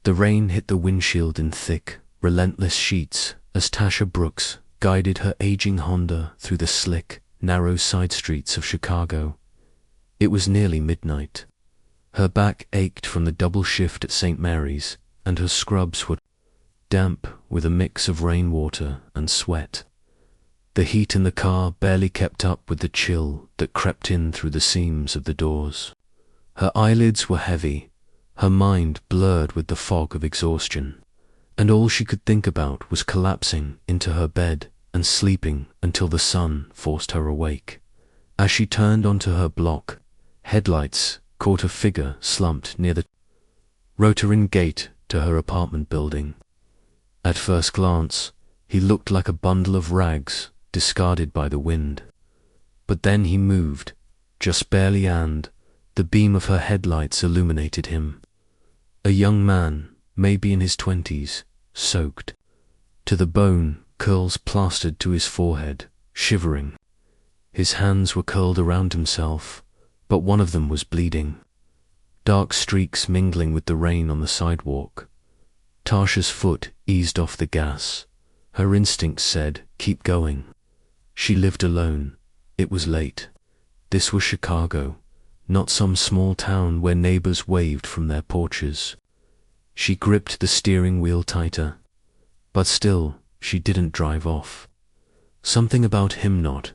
The rain hit the windshield in thick, relentless sheets as Tasha Brooks guided her aging Honda through the slick, narrow side streets of Chicago. It was nearly midnight. Her back ached from the double shift at St. Mary's, and her scrubs were damp with a mix of rainwater and sweat. The heat in the car barely kept up with the chill that crept in through the seams of the doors. Her eyelids were heavy, her mind blurred with the fog of exhaustion, and all she could think about was collapsing into her bed and sleeping until the sun forced her awake. As she turned onto her block, headlights caught a figure slumped near the rotary gate to her apartment building. At first glance, he looked like a bundle of rags discarded by the wind. But then he moved, just barely, and the beam of her headlights illuminated him. A young man, maybe in his 20s, soaked to the bone, curls plastered to his forehead, shivering. His hands were curled around himself, but one of them was bleeding. Dark streaks mingling with the rain on the sidewalk. Tasha's foot eased off the gas. Her instincts said, keep going. She lived alone. It was late. This was Chicago, not some small town where neighbors waved from their porches. She gripped the steering wheel tighter, but still, she didn't drive off. Something about him not.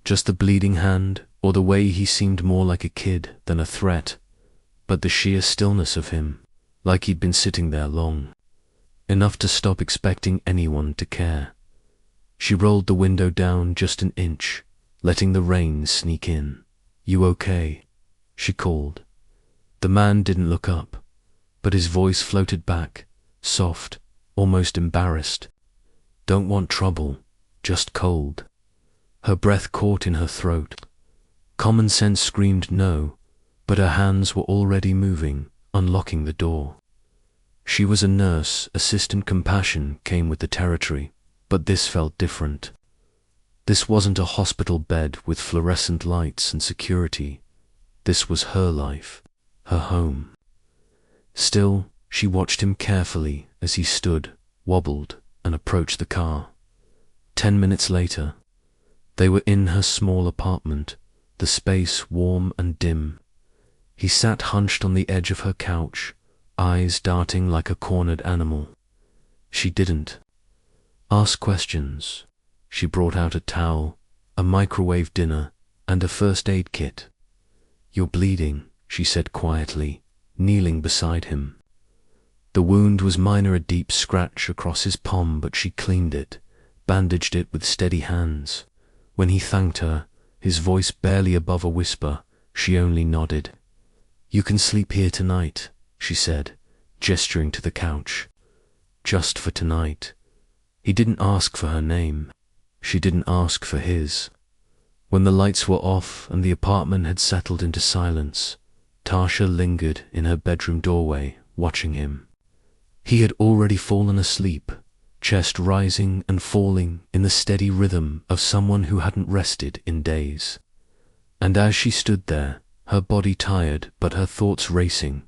Just the bleeding hand, or the way he seemed more like a kid than a threat, but the sheer stillness of him, like he'd been sitting there long. Enough to stop expecting anyone to care. She rolled the window down just an inch, letting the rain sneak in. You okay? She called. The man didn't look up, but his voice floated back, soft, almost embarrassed. Don't want trouble, just cold. Her breath caught in her throat. Common sense screamed no, but her hands were already moving, unlocking the door. She was a nurse, assistant compassion came with the territory, but this felt different. This wasn't a hospital bed with fluorescent lights and security. This was her life, her home. Still, she watched him carefully as he stood, wobbled, and approached the car. 10 minutes later, they were in her small apartment, the space warm and dim. He sat hunched on the edge of her couch, eyes darting like a cornered animal. She didn't ask questions. She brought out a towel, a microwave dinner, and a first aid kit. You're bleeding, she said quietly, kneeling beside him. The wound was minor, a deep scratch across his palm, but she cleaned it, bandaged it with steady hands. When he thanked her, his voice barely above a whisper, she only nodded. You can sleep here tonight, she said, gesturing to the couch. Just for tonight. He didn't ask for her name. She didn't ask for his. When the lights were off and the apartment had settled into silence, Tasha lingered in her bedroom doorway, watching him. He had already fallen asleep, chest rising and falling in the steady rhythm of someone who hadn't rested in days. And as she stood there, her body tired but her thoughts racing,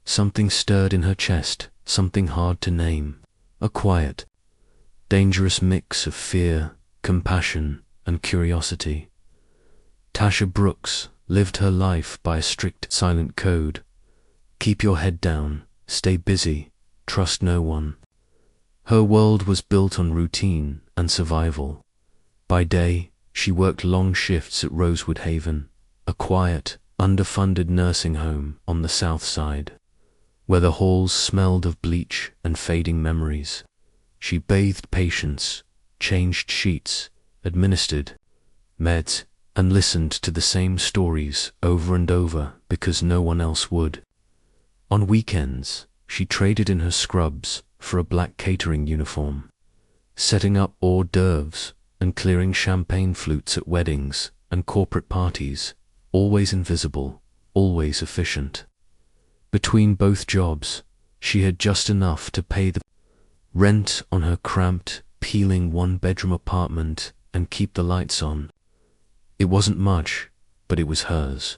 something stirred in her chest, something hard to name, a quiet, dangerous mix of fear, compassion, and curiosity. Tasha Brooks lived her life by a strict silent code. Keep your head down, stay busy, trust no one. Her world was built on routine and survival. By day, she worked long shifts at Rosewood Haven, a quiet, underfunded nursing home on the south side, where the halls smelled of bleach and fading memories. She bathed patients, changed sheets, administered meds, and listened to the same stories over and over because no one else would. On weekends, she traded in her scrubs for a black catering uniform, setting up hors d'oeuvres and clearing champagne flutes at weddings and corporate parties, always invisible, always efficient. Between both jobs, she had just enough to pay the rent on her cramped, peeling one-bedroom apartment and keep the lights on. It wasn't much, but it was hers.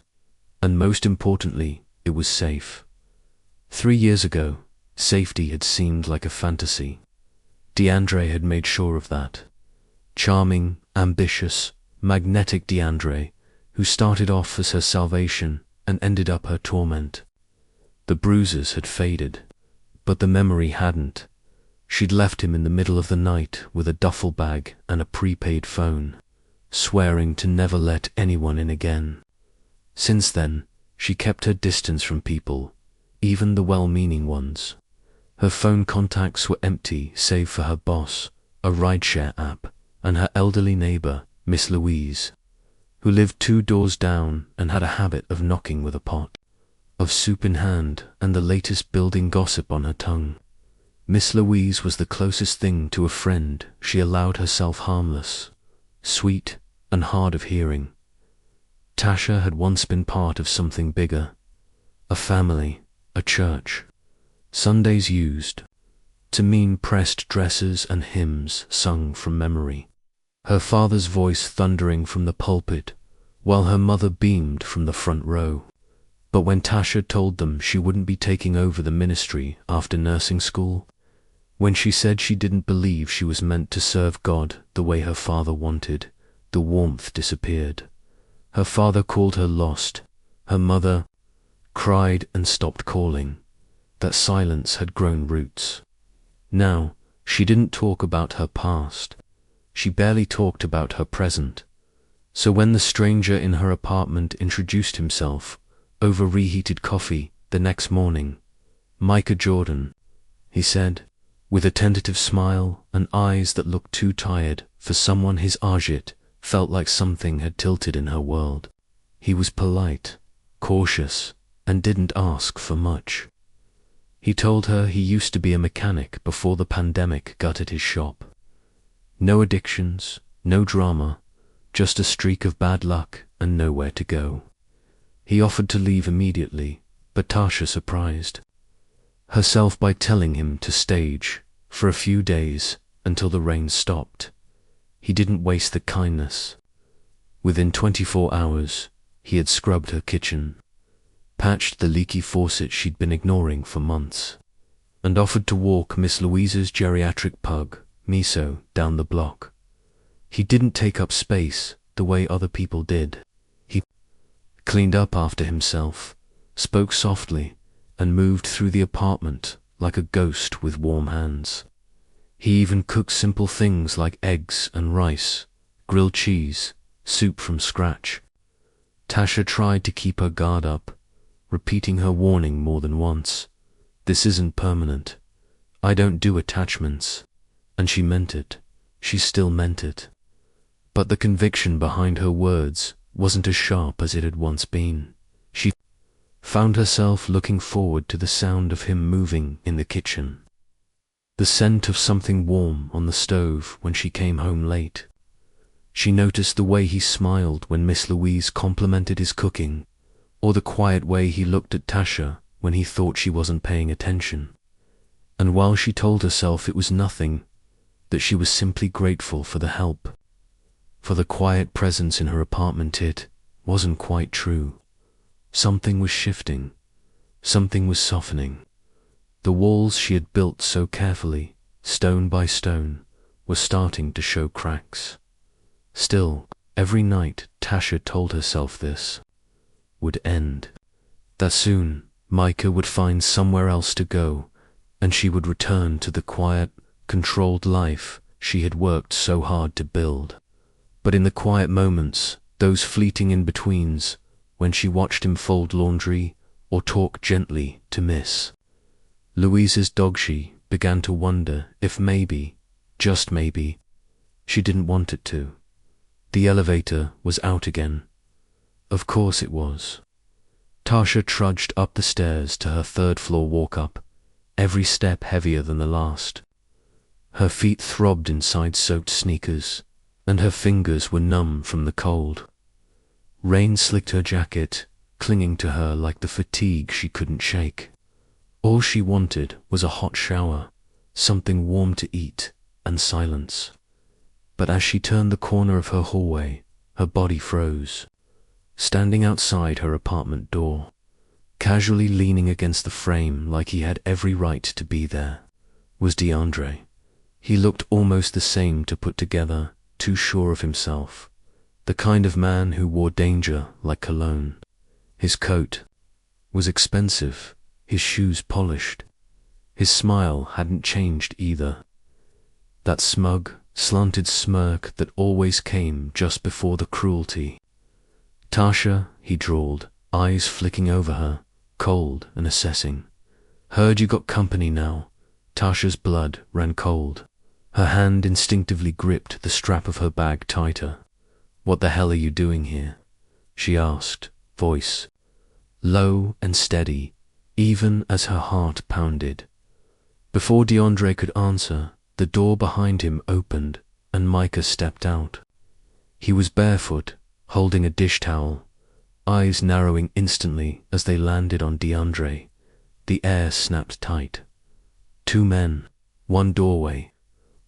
And most importantly, it was safe. 3 years ago, Safety had seemed like a fantasy. DeAndre had made sure of that. Charming, ambitious, magnetic DeAndre, who started off as her salvation and ended up her torment. The bruises had faded, but the memory hadn't. She'd left him in the middle of the night with a duffel bag and a prepaid phone, swearing to never let anyone in again. Since then, she kept her distance from people, even the well-meaning ones. Her phone contacts were empty save for her boss, a rideshare app, and her elderly neighbor, Miss Louise, who lived 2 doors down and had a habit of knocking with a pot of soup in hand and the latest building gossip on her tongue. Miss Louise was the closest thing to a friend. She allowed herself harmless, sweet, and hard of hearing. Tasha had once been part of something bigger, a family, a church. Sundays used to mean pressed dresses and hymns sung from memory, her father's voice thundering from the pulpit, while her mother beamed from the front row. But when Tasha told them she wouldn't be taking over the ministry after nursing school, when she said she didn't believe she was meant to serve God the way her father wanted, the warmth disappeared. Her father called her lost. Her mother cried and stopped calling. That silence had grown roots. Now, she didn't talk about her past. She barely talked about her present. So when the stranger in her apartment introduced himself over reheated coffee the next morning, "Micah Jordan," he said, with a tentative smile and eyes that looked too tired for someone his age. It felt like something had tilted in her world. He was polite, cautious, and didn't ask for much. He told her he used to be a mechanic before the pandemic gutted his shop. No addictions, no drama, just a streak of bad luck and nowhere to go. He offered to leave immediately, but Tasha surprised herself by telling him to stage for a few days until the rain stopped. He didn't waste the kindness. Within 24 hours, he had scrubbed her kitchen, patched the leaky faucet she'd been ignoring for months, and offered to walk Miss Louise's geriatric pug, Miso, down the block. He didn't take up space the way other people did. He cleaned up after himself, spoke softly, and moved through the apartment like a ghost with warm hands. He even cooked simple things like eggs and rice, grilled cheese, soup from scratch. Tasha tried to keep her guard up, repeating her warning more than once. "This isn't permanent. I don't do attachments." And she meant it. She still meant it. But the conviction behind her words wasn't as sharp as it had once been. She found herself looking forward to the sound of him moving in the kitchen, the scent of something warm on the stove when she came home late. She noticed the way he smiled when Miss Louise complimented his cooking, or the quiet way he looked at Tasha when he thought she wasn't paying attention. And while she told herself it was nothing, that she was simply grateful for the help, for the quiet presence in her apartment, it wasn't quite true. Something was shifting. Something was softening. The walls she had built so carefully, stone by stone, were starting to show cracks. Still, every night Tasha told herself this would end. That soon Micah would find somewhere else to go, and she would return to the quiet, controlled life she had worked so hard to build. But in the quiet moments, those fleeting in-betweens, when she watched him fold laundry or talk gently to Miss Louise's dog, she began to wonder if maybe, just maybe, she didn't want it to. The elevator was out again. Of course it was. Tasha trudged up the stairs to her third-floor walk-up, every step heavier than the last. Her feet throbbed inside soaked sneakers, and her fingers were numb from the cold. Rain slicked her jacket, clinging to her like the fatigue she couldn't shake. All she wanted was a hot shower, something warm to eat, and silence. But as she turned the corner of her hallway, her body froze. Standing outside her apartment door, Casually leaning against the frame like he had every right to be there was DeAndre. He looked almost the same to put together, too sure of himself, the kind of man who wore danger like cologne. His coat was expensive, his shoes polished. His smile hadn't changed either. That smug, slanted smirk that always came just before the cruelty. "Tasha," he drawled, eyes flicking over her, cold and assessing. "Heard you got company now." Tasha's blood ran cold. Her hand instinctively gripped the strap of her bag tighter. "What the hell are you doing here?" she asked, voice low and steady, even as her heart pounded. Before DeAndre could answer, the door behind him opened and Micah stepped out. He was barefoot, holding a dish towel, eyes narrowing instantly as they landed on DeAndre. The air snapped tight. Two men, one doorway,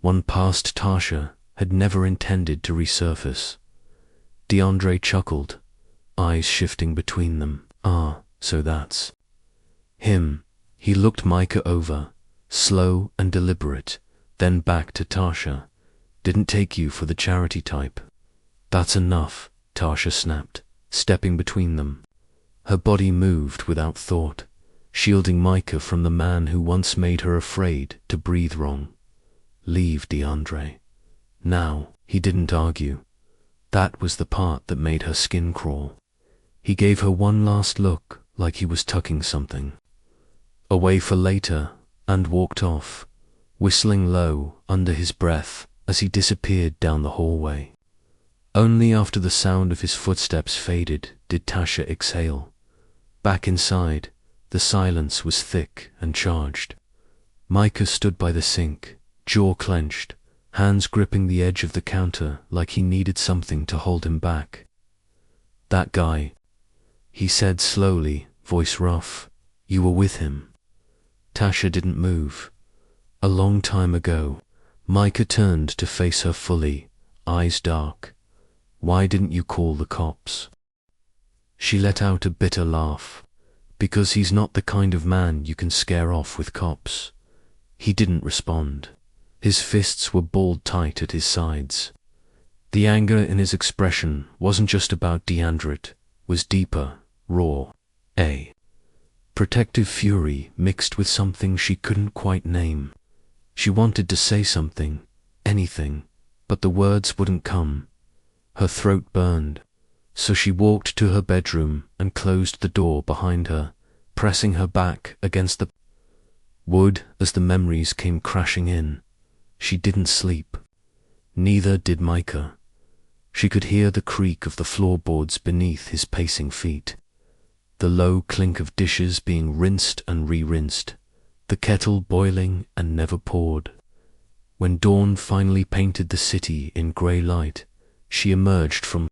one past Tasha, had never intended to resurface. DeAndre chuckled, eyes shifting between them. "Ah, so that's him." He looked Micah over, slow and deliberate, then back to Tasha. "Didn't take you for the charity type." "That's enough," Tasha snapped, stepping between them. Her body moved without thought, shielding Micah from the man who once made her afraid to breathe wrong. "Leave, DeAndre." Now, he didn't argue. That was the part that made her skin crawl. He gave her one last look like he was tucking something away for later and walked off, whistling low under his breath as he disappeared down the hallway. Only after the sound of his footsteps faded did Tasha exhale. Back inside, the silence was thick and charged. Micah stood by the sink, jaw clenched, hands gripping the edge of the counter like he needed something to hold him back. "That guy," he said slowly, voice rough. "You were with him." Tasha didn't move. A long time ago, Micah turned to face her fully, eyes dark. "Why didn't you call the cops?" She let out a bitter laugh. "Because he's not the kind of man you can scare off with cops." He didn't respond. His fists were balled tight at his sides. The anger in his expression wasn't just about DeAndre, it was deeper, raw, a protective fury mixed with something she couldn't quite name. She wanted to say something, anything, but the words wouldn't come. Her throat burned, so she walked to her bedroom and closed the door behind her, pressing her back against the wood as the memories came crashing in. She didn't sleep. Neither did Micah. She could hear the creak of the floorboards beneath his pacing feet, the low clink of dishes being rinsed and re-rinsed, the kettle boiling and never poured. When dawn finally painted the city in grey light, she emerged from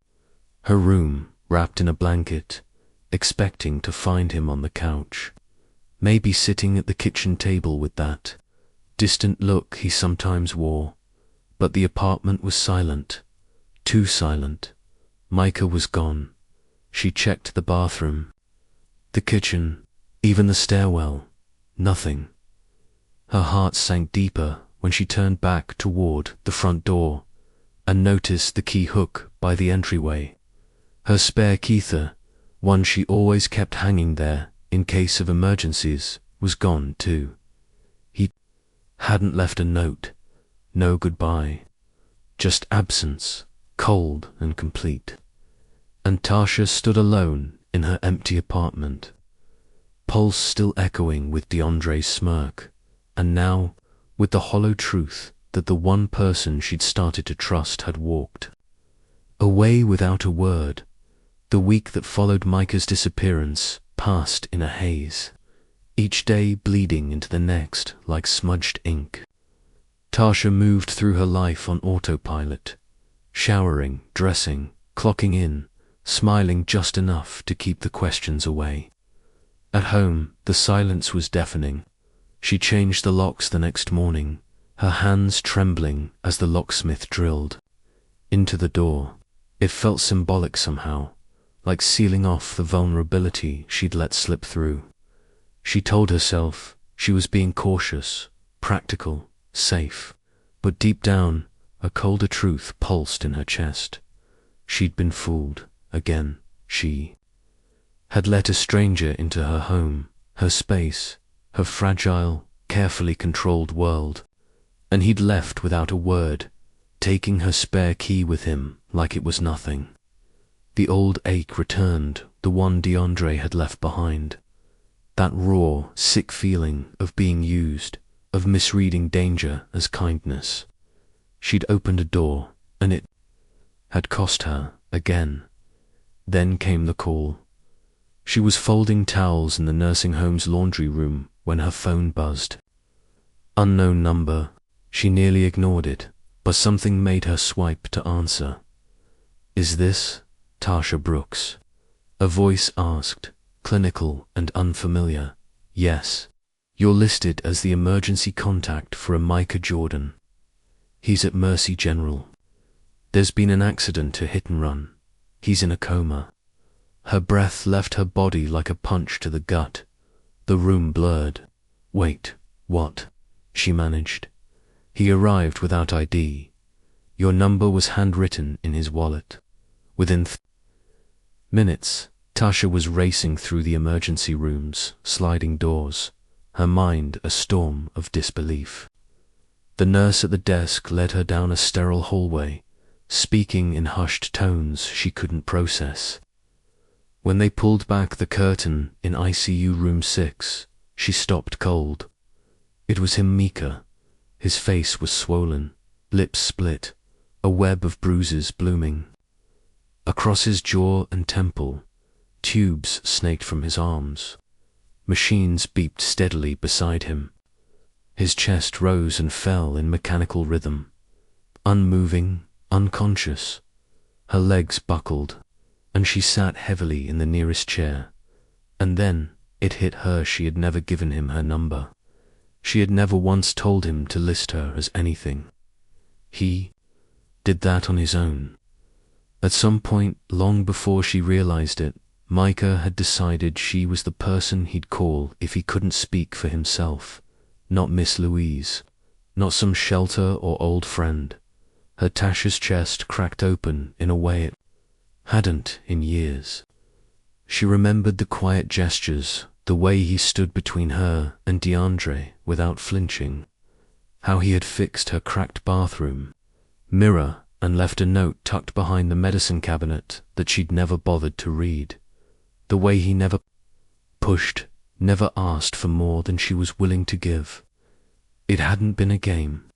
her room, wrapped in a blanket, expecting to find him on the couch, maybe sitting at the kitchen table with that distant look he sometimes wore. But the apartment was silent, too silent. Micah was gone. She checked the bathroom, the kitchen, even the stairwell. Nothing. Her heart sank deeper when she turned back toward the front door and noticed the key hook by the entryway. Her spare Keitha, one she always kept hanging there in case of emergencies, was gone too. He hadn't left a note, no goodbye, just absence, cold and complete. And Tasha stood alone in her empty apartment, pulse still echoing with DeAndre's smirk, and now with the hollow truth that the one person she'd started to trust had walked away without a word. The week that followed Micah's disappearance passed in a haze, each day bleeding into the next like smudged ink. Tasha moved through her life on autopilot, showering, dressing, clocking in, smiling just enough to keep the questions away. At home, the silence was deafening. She changed the locks the next morning, her hands trembling as the locksmith drilled into the door. It felt symbolic somehow, like sealing off the vulnerability she'd let slip through. She told herself she was being cautious, practical, safe, but deep down, a colder truth pulsed in her chest. She'd been fooled again. She had let a stranger into her home, her space, her fragile, carefully controlled world, and he'd left without a word, taking her spare key with him like it was nothing. The old ache returned, the one DeAndre had left behind. That raw, sick feeling of being used, of misreading danger as kindness. She'd opened a door, and it had cost her again. Then came the call. She was folding towels in the nursing home's laundry room when her phone buzzed. Unknown number. She nearly ignored it, but something made her swipe to answer. "Is this Tasha Brooks?" A voice asked, clinical and unfamiliar. "Yes. You're listed as the emergency contact for a Micah Jordan. He's at Mercy General. There's been an accident to hit and run. He's in a coma." Her breath left her body like a punch to the gut. The room blurred. "Wait, what?" she managed. "He arrived without ID. Your number was handwritten in his wallet." Within minutes, Tasha was racing through the emergency rooms, sliding doors, her mind a storm of disbelief. The nurse at the desk led her down a sterile hallway, speaking in hushed tones she couldn't process. When they pulled back the curtain in ICU room 6, she stopped cold. It was him, Micah. His face was swollen, lips split, a web of bruises blooming. Across his jaw and temple, tubes snaked from his arms. Machines beeped steadily beside him. His chest rose and fell in mechanical rhythm. Unmoving, unconscious. Her legs buckled, and she sat heavily in the nearest chair. And then it hit her she had never given him her number. She had never once told him to list her as anything. He did that on his own. At some point, long before she realized it, Micah had decided she was the person he'd call if he couldn't speak for himself. Not Miss Louise, not some shelter or old friend. Her Tasha's chest cracked open in a way it hadn't in years. She remembered the quiet gestures, the way he stood between her and DeAndre without flinching, how he had fixed her cracked bathroom mirror and left a note tucked behind the medicine cabinet that she'd never bothered to read, the way he never pushed, never asked for more than she was willing to give. It hadn't been a game.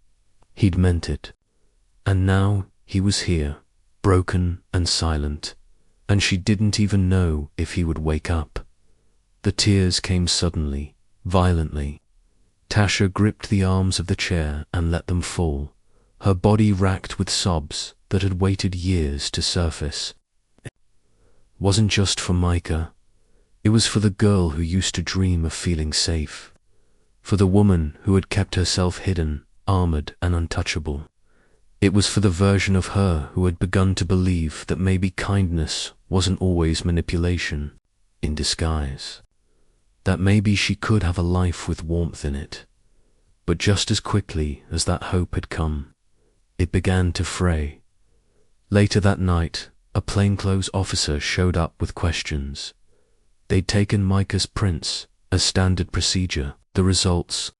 He'd meant it. And now he was here, broken and silent, and she didn't even know if he would wake up. The tears came suddenly, violently. Tasha gripped the arms of the chair and let them fall, her body racked with sobs that had waited years to surface. It wasn't just for Micah. It was for the girl who used to dream of feeling safe, for the woman who had kept herself hidden, armored and untouchable. It was for the version of her who had begun to believe that maybe kindness wasn't always manipulation in disguise, that maybe she could have a life with warmth in it. But just as quickly as that hope had come, it began to fray. Later that night, a plainclothes officer showed up with questions. They'd taken Micah's prints as standard procedure. The results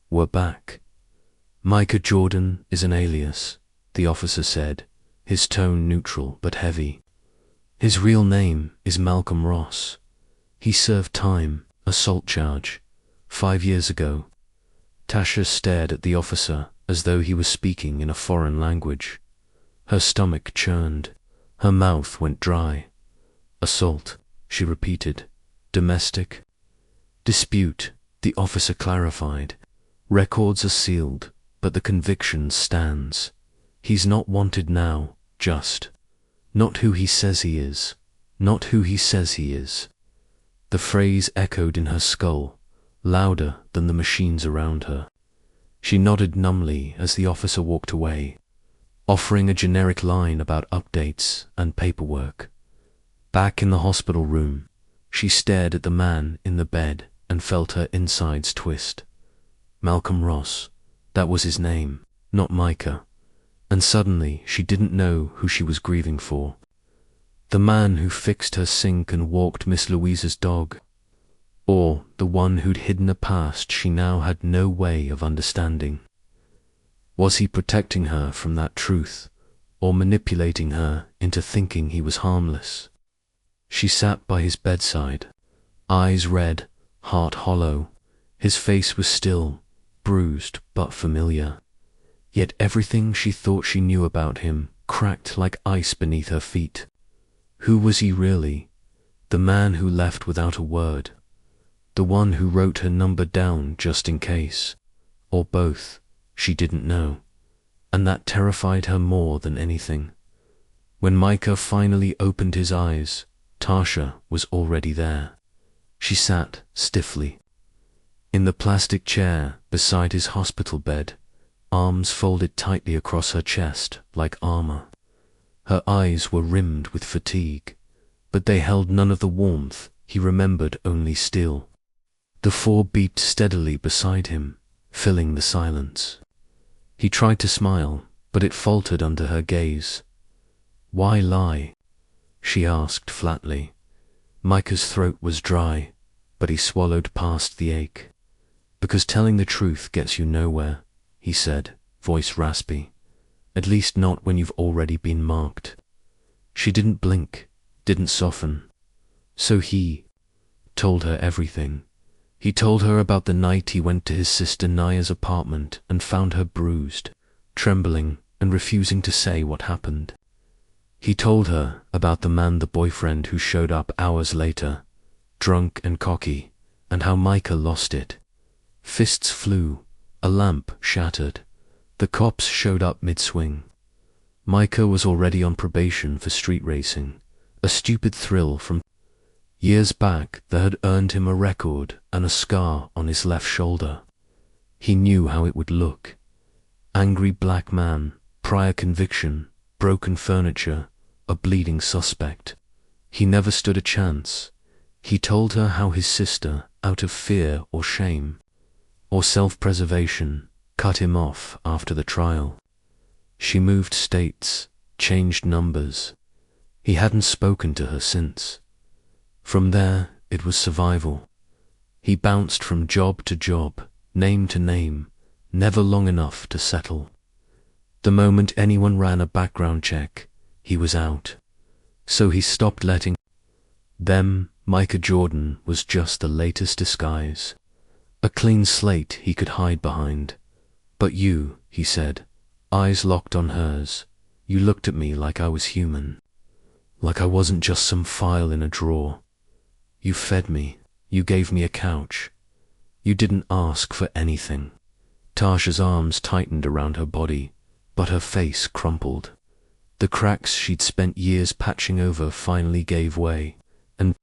were back. "Micah Jordan is an alias," the officer said, his tone neutral but heavy. "His real name is Malcolm Ross. He served time, assault charge, 5 years ago." Tasha stared at the officer as though he was speaking in a foreign language. Her stomach churned. Her mouth went dry. "Assault," she repeated. "Domestic?" "Dispute," the officer clarified. "Records are sealed, but the conviction stands. He's not wanted now, just. Not who he says he is. Not who he says he is." The phrase echoed in her skull, louder than the machines around her. She nodded numbly as the officer walked away, offering a generic line about updates and paperwork. Back in the hospital room, she stared at the man in the bed and felt her insides twist. Malcolm Ross, that was his name, not Micah. And suddenly she didn't know who she was grieving for. The man who fixed her sink and walked Miss Louisa's dog, or the one who'd hidden a past she now had no way of understanding. Was he protecting her from that truth, or manipulating her into thinking he was harmless? She sat by his bedside, eyes red, heart hollow. His face was still, bruised but familiar. Yet everything she thought she knew about him cracked like ice beneath her feet. Who was he really? The man who left without a word? The one who wrote her number down just in case? Or both? She didn't know. And that terrified her more than anything. When Micah finally opened his eyes, Tasha was already there. She sat stiffly in the plastic chair beside his hospital bed, arms folded tightly across her chest like armor. Her eyes were rimmed with fatigue, but they held none of the warmth he remembered, only steel. The 4 beat steadily beside him, filling the silence. He tried to smile, but it faltered under her gaze. "Why lie?" she asked flatly. Micah's throat was dry, but he swallowed past the ache. "Because telling the truth gets you nowhere," he said, voice raspy. "At least not when you've already been marked." She didn't blink, didn't soften. So he told her everything. He told her about the night he went to his sister Naya's apartment and found her bruised, trembling, and refusing to say what happened. He told her about the man, the boyfriend, who showed up hours later, drunk and cocky, and how Micah lost it. Fists flew, a lamp shattered. The cops showed up mid-swing. Micah was already on probation for street racing, a stupid thrill from years back that had earned him a record and a scar on his left shoulder. He knew how it would look. Angry black man, prior conviction, broken furniture, a bleeding suspect. He never stood a chance. He told her how his sister, out of fear or shame, or self-preservation, cut him off after the trial. She moved states, changed numbers. He hadn't spoken to her since. From there, it was survival. He bounced from job to job, name to name, never long enough to settle. The moment anyone ran a background check, he was out. So he stopped letting them. Micah Jordan was just the latest disguise. A clean slate he could hide behind. "But you," he said, eyes locked on hers, "you looked at me like I was human. Like I wasn't just some file in a drawer. You fed me. You gave me a couch. You didn't ask for anything." Tasha's arms tightened around her body, but her face crumpled. The cracks she'd spent years patching over finally gave way, and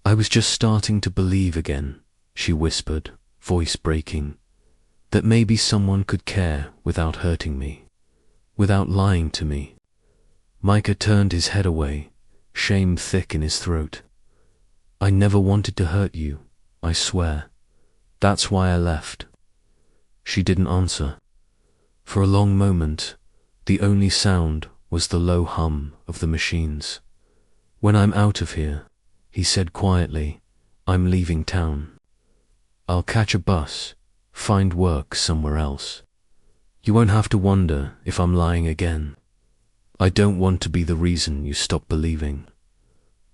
"I was just starting to believe again," she whispered, voice breaking, "that maybe someone could care without hurting me, without lying to me." Micah turned his head away, shame thick in his throat. "I never wanted to hurt you, I swear. That's why I left." She didn't answer. For a long moment, the only sound was the low hum of the machines. "When I'm out of here," he said quietly, "I'm leaving town. I'll catch a bus, find work somewhere else. You won't have to wonder if I'm lying again. I don't want to be the reason you stop believing."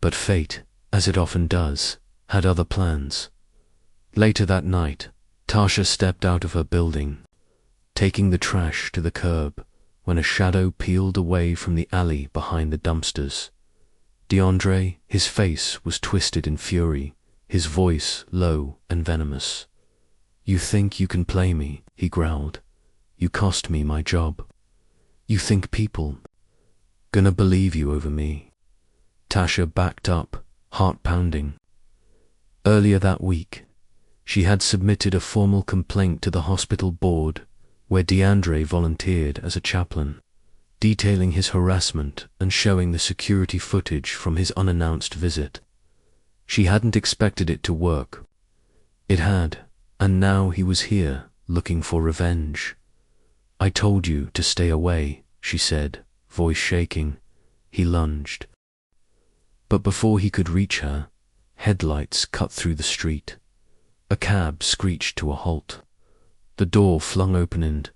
But fate, as it often does, had other plans. Later that night, Tasha stepped out of her building, taking the trash to the curb, when a shadow peeled away from the alley behind the dumpsters. DeAndre, his face was twisted in fury, his voice low and venomous. "You think you can play me," he growled. "You cost me my job. You think people gonna believe you over me?" Tasha backed up, heart pounding. Earlier that week, she had submitted a formal complaint to the hospital board, where DeAndre volunteered as a chaplain. detailing his harassment and showing the security footage from his unannounced visit. She hadn't expected it to work. It had, and now he was here, looking for revenge. "I told you to stay away," she said, voice shaking. He lunged. But before he could reach her, headlights cut through the street. A cab screeched to a halt. The door flung open and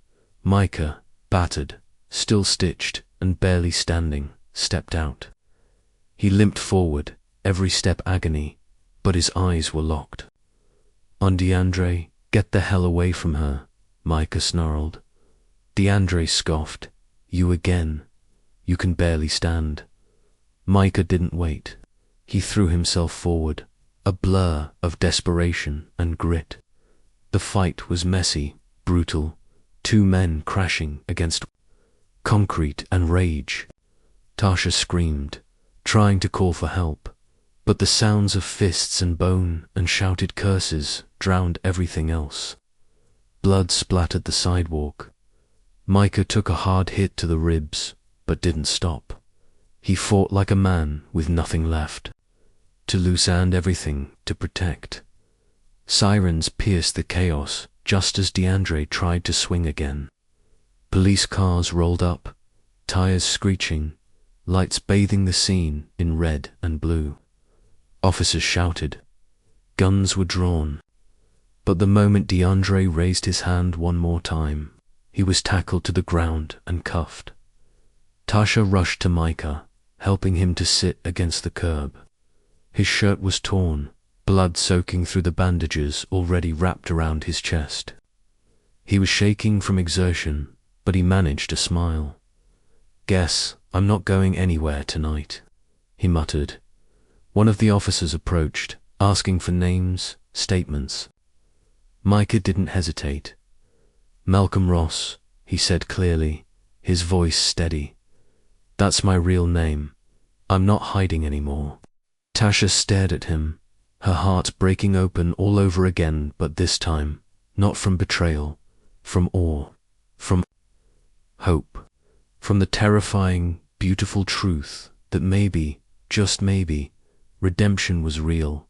Micah, battered, still stitched, and barely standing, stepped out. He limped forward, every step agony, but his eyes were locked. "On DeAndre, get the hell away from her," Micah snarled. DeAndre scoffed. "You again? You can barely stand." Micah didn't wait. He threw himself forward, a blur of desperation and grit. The fight was messy, brutal, two men crashing against concrete and rage. Tasha screamed, trying to call for help, but the sounds of fists and bone and shouted curses drowned everything else. Blood splattered the sidewalk. Micah took a hard hit to the ribs, but didn't stop. He fought like a man with nothing left, to lose and everything to protect. Sirens pierced the chaos just as DeAndre tried to swing again. Police cars rolled up, tires screeching, lights bathing the scene in red and blue. Officers shouted. Guns were drawn. But the moment DeAndre raised his hand one more time, he was tackled to the ground and cuffed. Tasha rushed to Micah, helping him to sit against the curb. His shirt was torn, blood soaking through the bandages already wrapped around his chest. He was shaking from exertion, but he managed to smile. "Guess I'm not going anywhere tonight," he muttered. One of the officers approached, asking for names, statements. Micah didn't hesitate. "Malcolm Ross," he said clearly, his voice steady. "That's my real name. I'm not hiding anymore." Tasha stared at him, her heart breaking open all over again, but this time, not from betrayal, from awe, from hope, from the terrifying, beautiful truth that maybe, just maybe, redemption was real.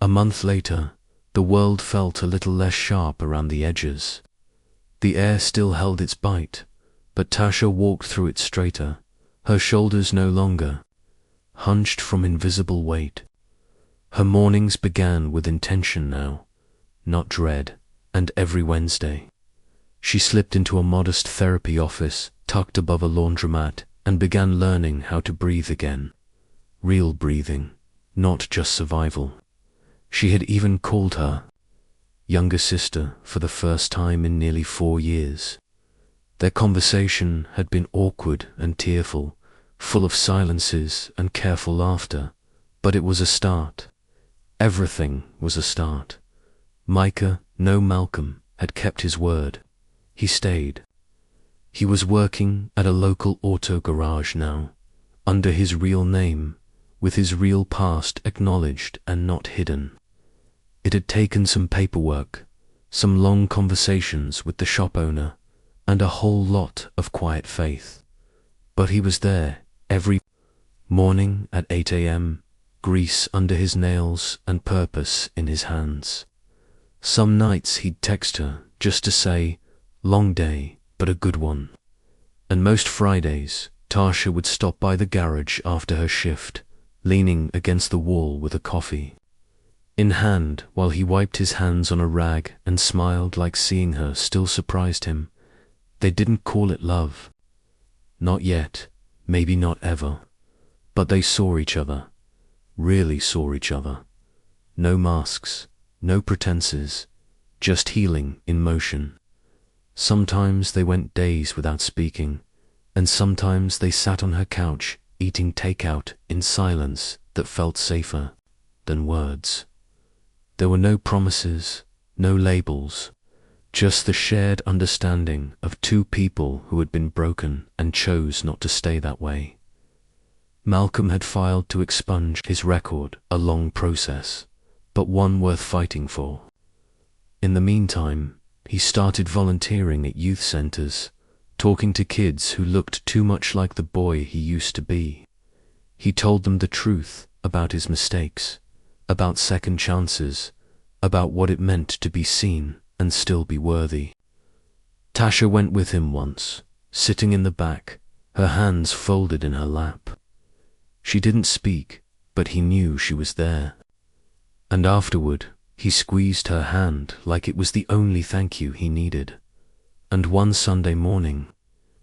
A month later, the world felt a little less sharp around the edges. The air still held its bite, but Tasha walked through it straighter, her shoulders no longer hunched from invisible weight. Her mornings began with intention now, not dread, and every Wednesday she slipped into a modest therapy office tucked above a laundromat and began learning how to breathe again. Real breathing, not just survival. She had even called her younger sister for the first time in nearly 4 years. Their conversation had been awkward and tearful, full of silences and careful laughter, but it was a start. Everything was a start. Micah, no Malcolm, had kept his word. He stayed. He was working at a local auto garage now, under his real name, with his real past acknowledged and not hidden. It had taken some paperwork, some long conversations with the shop owner, and a whole lot of quiet faith. But he was there every morning at 8 a.m., grease under his nails and purpose in his hands. Some nights he'd text her just to say, "Long day, but a good one." And most Fridays, Tasha would stop by the garage after her shift, leaning against the wall with a coffee in hand while he wiped his hands on a rag and smiled like seeing her still surprised him. They didn't call it love. Not yet, maybe not ever. But they saw each other, really saw each other. No masks, no pretenses, just healing in motion. Sometimes they went days without speaking, and sometimes they sat on her couch eating takeout in silence that felt safer than words. There were no promises, no labels, just the shared understanding of two people who had been broken and chose not to stay that way. Malcolm had filed to expunge his record, a long process, but one worth fighting for. In the meantime, he started volunteering at youth centers, talking to kids who looked too much like the boy he used to be. He told them the truth about his mistakes, about second chances, about what it meant to be seen and still be worthy. Tasha went with him once, sitting in the back, her hands folded in her lap. She didn't speak, but he knew she was there. And afterward, he squeezed her hand like it was the only thank you he needed. And one Sunday morning,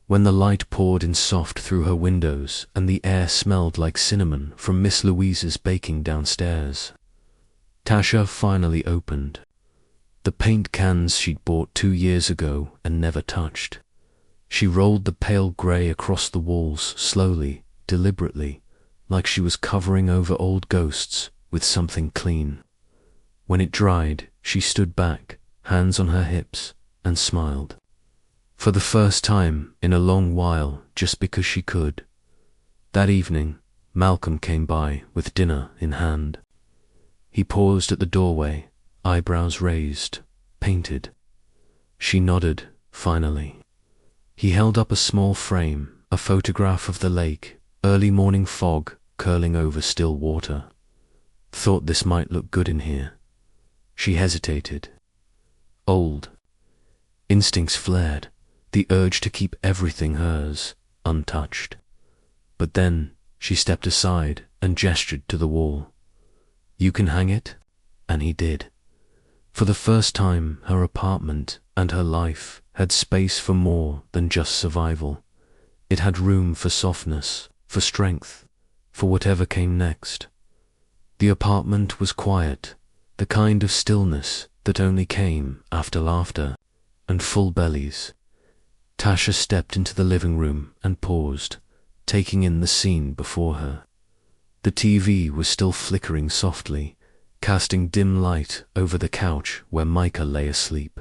when the light poured in soft through her windows and the air smelled like cinnamon from Miss Louise's baking downstairs, Tasha finally opened. The paint cans she'd bought 2 years ago and never touched. She rolled the pale grey across the walls slowly, deliberately, like she was covering over old ghosts with something clean. When it dried, she stood back, hands on her hips, and smiled. For the first time in a long while, just because she could. That evening, Malcolm came by with dinner in hand. He paused at the doorway, eyebrows raised, painted. She nodded, finally. He held up a small frame, a photograph of the lake, early morning fog curling over still water. Thought this might look good in here. She hesitated. Old. Instincts flared, the urge to keep everything hers, untouched. But then she stepped aside and gestured to the wall. You can hang it? And he did. For the first time, her apartment and her life had space for more than just survival. It had room for softness, for strength, for whatever came next. The apartment was quiet, the kind of stillness that only came after laughter and full bellies. Tasha stepped into the living room and paused, taking in the scene before her. The TV was still flickering softly, casting dim light over the couch where Micah lay asleep.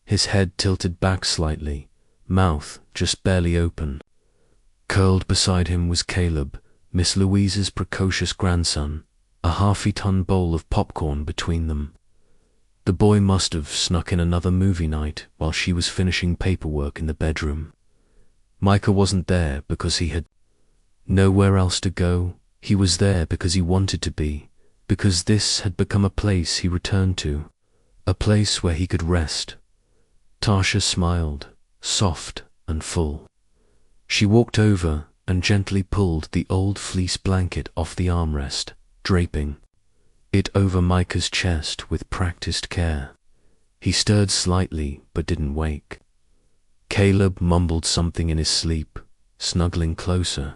His head tilted back slightly, mouth just barely open. Curled beside him was Caleb, Miss Louise's precocious grandson, a half-eaten bowl of popcorn between them. The boy must have snuck in another movie night while she was finishing paperwork in the bedroom. Micah wasn't there because he had nowhere else to go. He was there because he wanted to be, because this had become a place he returned to, a place where he could rest. Tasha smiled, soft and full. She walked over and gently pulled the old fleece blanket off the armrest, draping it over Micah's chest with practiced care. He stirred slightly but didn't wake. Caleb mumbled something in his sleep, snuggling closer.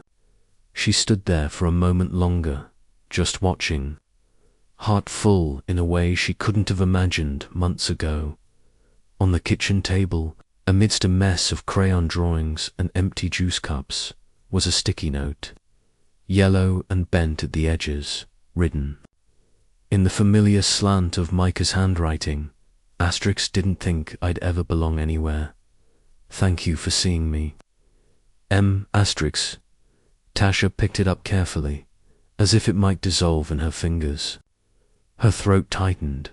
She stood there for a moment longer, just watching, heart full in a way she couldn't have imagined months ago. On the kitchen table, amidst a mess of crayon drawings and empty juice cups, was a sticky note, yellow and bent at the edges, written. In the familiar slant of Micah's handwriting, Asterix didn't think I'd ever belong anywhere. Thank you for seeing me. Asterix. Tasha picked it up carefully, as if it might dissolve in her fingers. Her throat tightened,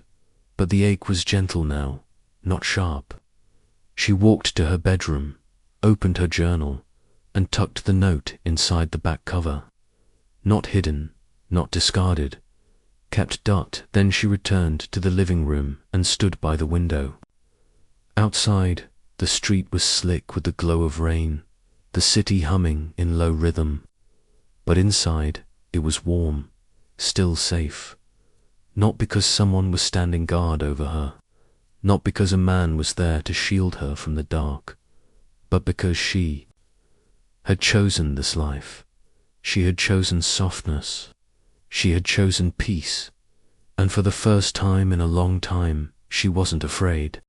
but the ache was gentle now, not sharp. She walked to her bedroom, opened her journal, and tucked the note inside the back cover. Not hidden, not discarded, kept dot. Then she returned to the living room and stood by the window. Outside, the street was slick with the glow of rain, the city humming in low rhythm. But inside, it was warm, still safe. Not because someone was standing guard over her, not because a man was there to shield her from the dark, but because she had chosen this life. She had chosen softness. She had chosen peace. And for the first time in a long time, she wasn't afraid.